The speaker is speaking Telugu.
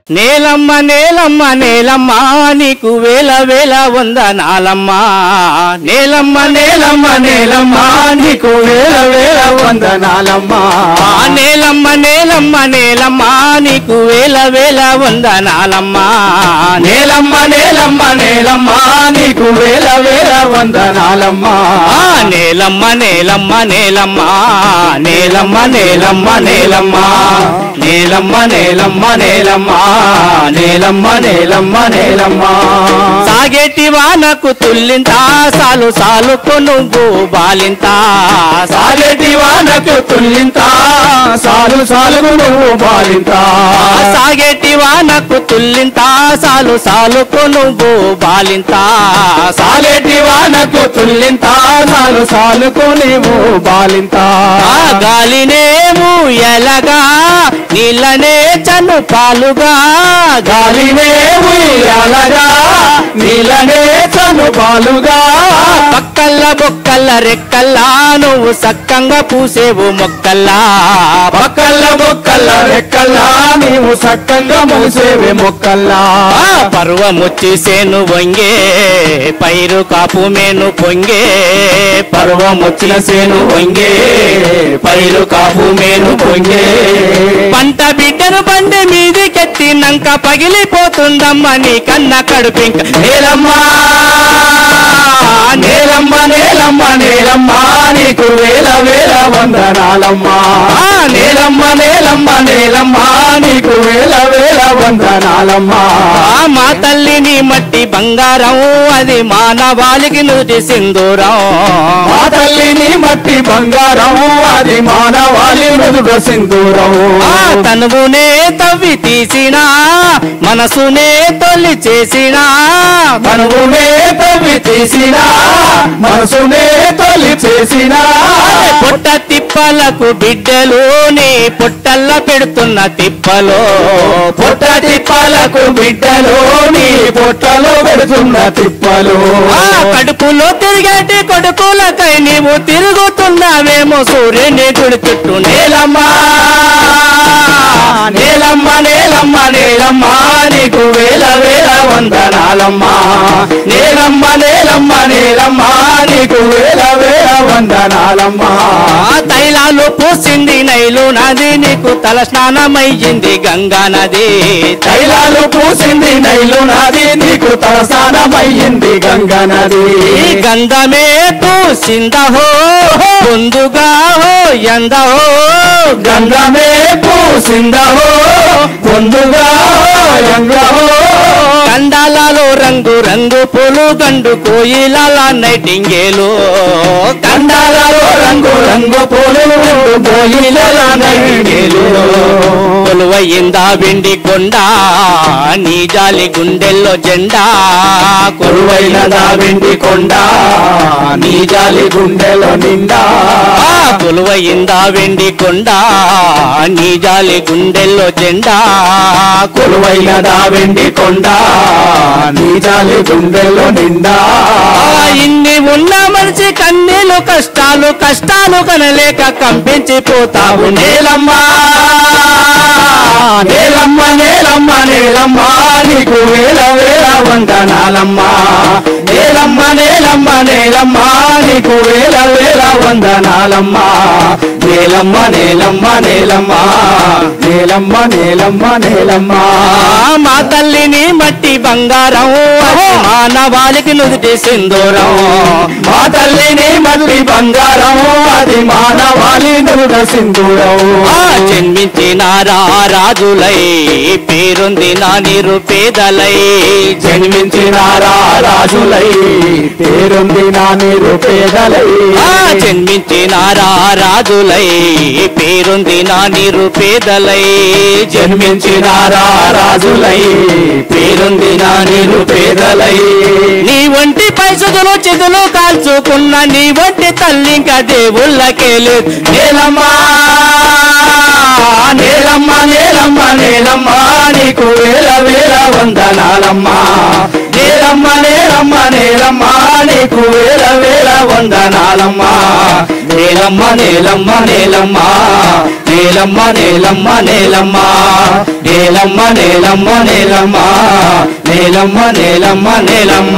నేలమ్మ నేలమ్మ నేలమ్మ నీకు వేల వేల వందనాలమ్మ నేలమ్మ నేలమ్మ నేలమ్మ నీకు వేల వేల వందనాలమ్మ నేలమ్మ నేలమ్మ నేలమ్మ నీకు వేల వేల వందనాలమ్మ నేలమ్మ నేలమ్మ నేలమ్మ నీకు వేల వేల వందనాలమ్మ నేలమ్మ నేలమ్మ నేలమ్మ నేలమ్మ నేలమ్మ నేలమ్మ నేలమ్మ నేలమ్మ నేలమ్మ నేలమ్మ నేలమ్మ నేలమ్మ సాగేటి వానకు తుల్లింత సాలు సాలుకు నువ్వు బాలింత సాగేటి వానకు తుల్లింత సాలు సాలుకు నువ్వు బాలింత సాగేటి వానకు తుల్లింత సాలు సాలుకు నువ్వు బాలింత సాగేటి వానకు తుల్లింత సాలు సాలుకు నీవు బాలింత గాలినేము ఎలగా నీళ్ళనే చను పాలుగా గాలినేము ఎలగా నీళ్ళనే చను పాలుగా పక్కల్ల బొక్కల్ల రెక్కల్లా నువ్వు సక్కంగా పూసేవు మొక్కల్లా పక్కల్ల బొక్కల్ల రెక్కల్లా నీవు సక్కంగా పూసేవే మొక్కల్లా పర్వమొచ్చేసేను వంగే పైరు కాపు మేను పొంగే పర్వమొచ్చిన సేను వంగే పైరు కాపు మేను పొంగే పంట బిడ్డను బండి మీదికెత్తినాక పగిలిపోతుందమ్మ నీ కన్న కడుపింక నేలమ్మ నేలమ్మ నేలమ్మ నేలమ్మ నీకు వేల వేల వందనాలమ్మ నేలమ్మ నేలమ్మ నేలమ్మ నీకు వేల వేల వందనాలమ్మ మా తల్లిని మట్టి బంగారం అది మానవాళికి నుది సింధూరం మా తల్లిని మట్టి బంగారం అది మానవాళి నుదుట సింధూరం తనువునే తవ్వి తీసినా మనసునే తొలి చేసినా తనువునే తవ్వి తీసినా మనసునే తొలి చేసినా పొట్ట తిప్పలకు బిడ్డలు నీ పొట్టల్ల పెడుతున్న తిప్పలో పొట్ట తిప్పలకు బిడ్డలు నీ పొట్టలో పెడుతున్న తిప్పలు కడుపులో తిరిగేటి కొడుకులకై నీవు తిరుగుతున్నావేమో సూర్యుని గుడి చుట్టూ నేలమ్మ నేలమ్మ నేలమ్మ నేలమ్మ నీకు వేల వేల వందనాలమ్మ నేలమ్మ నేలమ్మ నేలమ్మ నీకు వేల వేల వందనాలమ్మ తైలాలు పూసింది నైలు నది నీకు తల స్నానమయ్యింది గంగా నది తైలాలు పూసింది నైలు నది నీకు తల స్నానమయ్యింది గంగా నది గంధమే పూసిందహో ముందుగా హో ఎందహో గంధమే పూసిందహో ముందుగా ఎందహో కండాలలో రంగు రంగు పూలు గండు కోయిలాల నైటింగేలు కండాలలో రంగు రంగు పూలు కోయిలాల నైటింగేలు కొలువయిందా వెండి కొండ నీ జాలి గుండెల్లో జెండా కొలువైనదా వెండి కొండ నీ జాలి గుండెలో నిండా కొలువయిందా వెండి కొండ నీ జాలి గుండెల్లో జెండా కొలువైనదా వెండి కొండ నీ జాలి గుండెల్లో నిండా ఇన్ని ఉన్న మనిషి కన్నీలు కష్టాలు కష్టాలు కనలేక కంపించిపోతావు నేలమ్మ నేలమ్మ నేలమ్మ నేలమ్మ నీకు వేల వేల వందనాలమ్మ నేలమ్మ నేలమ్మ నేలమ్మ నీకు వేల వేల వందనాలమ్మ నేలమ్మ నేలమ్మ నేలమ్మ నేలమ్మ నేలమ్మ నేలమ్మ మా తల్లిని మట్టి బంగారం మానవాళికి నుదుటి సింధూరం మా తల్లిని మట్టి బంగారం అది మానవాళి నుదుట సింధూరం జన్మించినారా రాజులై పేరుంది నా నిరుపేదలై జన్మించినారా రాజులై పేరుంది నా నిరుపేదలై జన్మించినారా రాజులై పేరుంది నా నిరుపేదలై జన్మించినారా రాజులై పేరుంది నా నిరుపేదలై నీ వంటి పైసలు చెదులు కాల్చుకున్న నీ వంటి తల్లి ఇంకా దేవుళ్ళకే లేదు నేలమ్మ నేలమ్మ నేలమ్మ నేలమ్మ నీకు వేల వేల వందనాలమ్మా నేలమ్మ నేలమ్మ నేలమ్మ నీకు వేల వేల వందనాలమ్మా నేలమ్మ నేలమ్మ నేలమ్మ నేలమ్మ నేలమ్మ నేలమ్మ నేలమ్మ నేలమ్మ నేలమ్మ నేలమ్మ నేలమ్మ నేలమ్మ